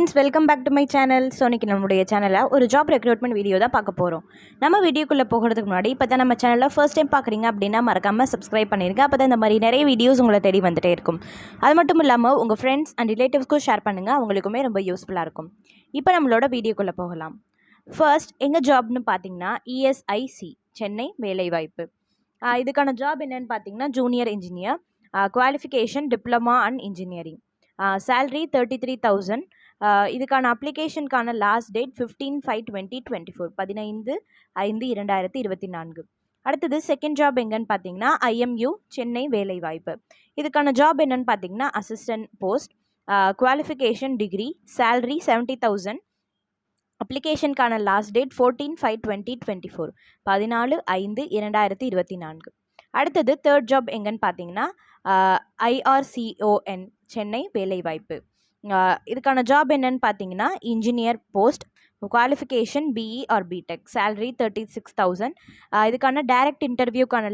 Friends, welcome back to my channel. So இன்றைக்கி நம்மளுடைய சேனலில் ஒரு ஜாப் ரெக்ரூட்மெண்ட் வீடியோ தான் பார்க்க போகிறோம். நம்ம வீடியோக்குள்ளே போகிறதுக்கு முன்னாடி இப்போ தான் நம்ம சேனலில் ஃபர்ஸ்ட் டைம் பார்க்குறீங்க அப்படின்னா மறக்காமல் சப்ஸ்கிரைப் பண்ணிடுங்க. அப்போ தான் இந்த மாதிரி நிறைய வீடியோஸ் உங்களை தேடி வந்துகிட்டே இருக்கும். அது மட்டும் இல்லாமல் உங்கள் ஃப்ரெண்ட்ஸ் அண்ட் ரிலேட்டிவ்ஸ்க்கும் ஷேர் பண்ணுங்கள், அவங்களுக்குமே ரொம்ப யூஸ்ஃபுல்லாக இருக்கும். இப்போ நம்மளோட வீடியோக்குள்ளே போகலாம். ஃபர்ஸ்ட் எங்கள் ஜாப்னு பார்த்தீங்கன்னா இஎஸ்ஐசி சென்னை வேலைவாய்ப்பு. இதுக்கான ஜாப் என்னென்னு பார்த்தீங்கன்னா junior engineer, qualification diploma and engineering, salary 33,000. இதுக்கான அப்ளிகேஷனுக்கான லாஸ்ட் டேட் 15/5/2024 15/5/2024. அடுத்தது செகண்ட் ஜாப் எங்கன்னு பார்த்தீங்கன்னா ஐஎம்யூ சென்னை வேலைவாய்ப்பு. இதுக்கான ஜாப் என்னன்னு பார்த்தீங்கன்னா assistant post, qualification degree, salary 70,000. அப்ளிகேஷனுக்கான லாஸ்ட் டேட் 14/5/2024 14/5/2024. அடுத்தது தேர்ட் ஜாப் எங்கன்னு பார்த்தீங்கன்னா ஐஆர்சிஓஎன் சென்னை வேலைவாய்ப்பு. இதுக்கான ஜாப் என்னன்னு பார்த்தீங்கன்னா engineer post, qualification BE or BTech, salary 36,000. இதுக்கான டைரக்ட் இன்டர்வியூக்கான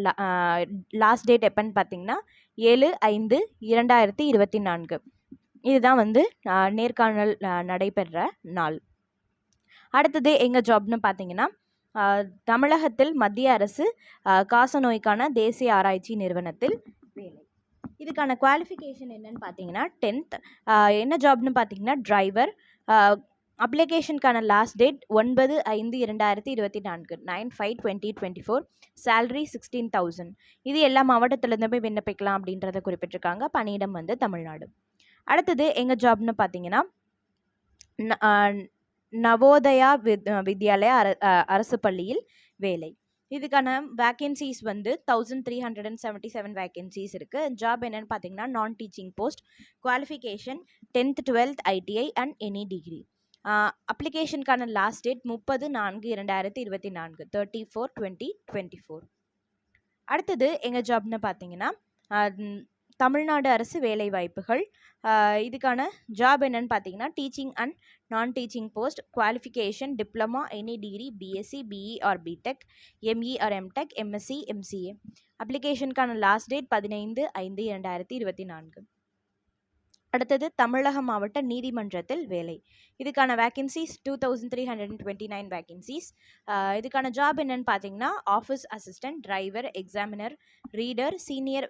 லாஸ்ட் டேட் எப்போன்னு பார்த்தீங்கன்னா 7/5/2024. இதுதான் வந்து நேர்காணல் நடைபெற நாள். அடுத்தது எங்கள் ஜாப்னு பார்த்தீங்கன்னா தமிழகத்தில் மத்திய அரசு காசநோய்க்கான தேசிய ஆராய்ச்சி நிறுவனத்தில் வேலை. இதுக்கான குவாலிஃபிகேஷன் என்னன்னு பார்த்தீங்கன்னா 10th. என்ன ஜாப்னு பார்த்தீங்கன்னா டிரைவர். அப்ளிகேஷனுக்கான லாஸ்ட் டேட் 9/5/2024 9/5/2024. சேலரி 16,000. இது எல்லா மாவட்டத்திலேருந்து போய் விண்ணப்பிக்கலாம் அப்படின்றத குறிப்பிட்டிருக்காங்க. பணியிடம் வந்து தமிழ்நாடு. அடுத்தது எங்கள் ஜாப்னு பார்த்தீங்கன்னா நவோதயா வித்யாலயா அரசு பள்ளியில் வேலை. இதுக்கான வேக்கன்சிஸ் வந்து 1377 வேக்கன்சிஸ் இருக்குது. ஜாப் என்னென்னு பார்த்தீங்கன்னா non teaching post, qualification 10th 12th ITI and any degree. அப்ளிகேஷனுக்கான லாஸ்ட் டேட் 30/4/2024 30/4/2024. அடுத்தது எங்கள் ஜாப்னு பார்த்தீங்கன்னா தமிழ்நாடு அரசு வேலைவாய்ப்புகள். இதுக்கான ஜாப் என்னன்னு பார்த்தீங்கன்னா teaching and non teaching post, qualification diploma any degree, BSc BE or BTech, ME or MTech, MSc MCA. அப்ளிகேஷனுக்கான லாஸ்ட் டேட் 15/5/2024. அடுத்தது தமிழக மாவட்ட நீதிமன்றத்தில் வேலை. இதுக்கான வேக்கன்சிஸ் 2329 வேக்கன்சிஸ். இதுக்கான ஜாப் என்னன்னு பார்த்தீங்கன்னா office assistant, driver, examiner, reader, senior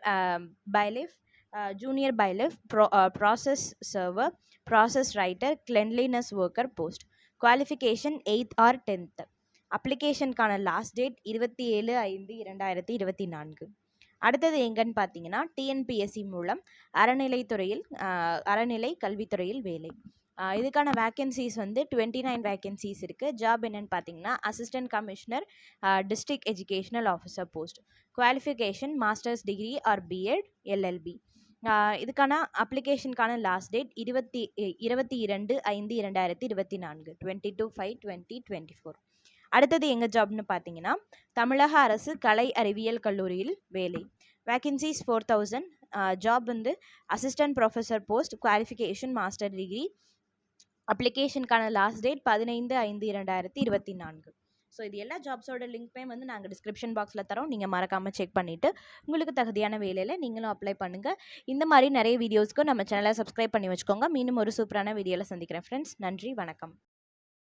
bailiff, junior bailiff, process server, process writer, cleanliness worker post. Qualification 8th or 10th. அப்ளிகேஷனுக்கான லாஸ்ட் டேட் 27/5/2024. அடுத்தது எங்கன்னு பார்த்தீங்கன்னா டிஎன்பிஎஸ்சி மூலம் அறநிலை கல்வித்துறையில் வேலை. இதுக்கான வேக்கன்சிஸ் வந்து 29 வேக்கன்சிஸ் இருக்குது. ஜாப் என்னன்னு பார்த்தீங்கன்னா assistant commissioner, district educational officer post. Qualification masters degree or BEd LLB. இதுக்கான அப்ளிகேஷனுக்கான லாஸ்ட் டேட் 22/5/2024 22/5/2024. அடுத்தது எங்கள் ஜாப்னு பார்த்தீங்கன்னா தமிழக அரசு கலை அறிவியல் கல்லூரியில் வேலை. வேக்கன்சிஸ் 4000. ஜாப் வந்து assistant professor post, qualification master degree. அப்ளிகேஷனுக்கான லாஸ்ட் டேட் 15/5/2024. ஸோ இது எல்லா ஜாப்ஸோட லிங்க்குமே வந்து நாங்கள் டிஸ்கிரிப்ஷன் பாக்ஸில் தரோம். நீங்கள் மறக்காமல் செக் பண்ணிவிட்டு உங்களுக்கு தகுதியான வேலையில் நீங்களும் அப்ளை பண்ணுங்கள். இந்த மாதிரி நிறைய வீடியோஸ்க்கு நம்ம சேனலை சப்ஸ்கிரைப் பண்ணி வச்சுக்கோங்க. மீண்டும் ஒரு சூப்பரான வீடியோவில் சந்திக்கிறேன் ஃப்ரெண்ட்ஸ். நன்றி, வணக்கம்.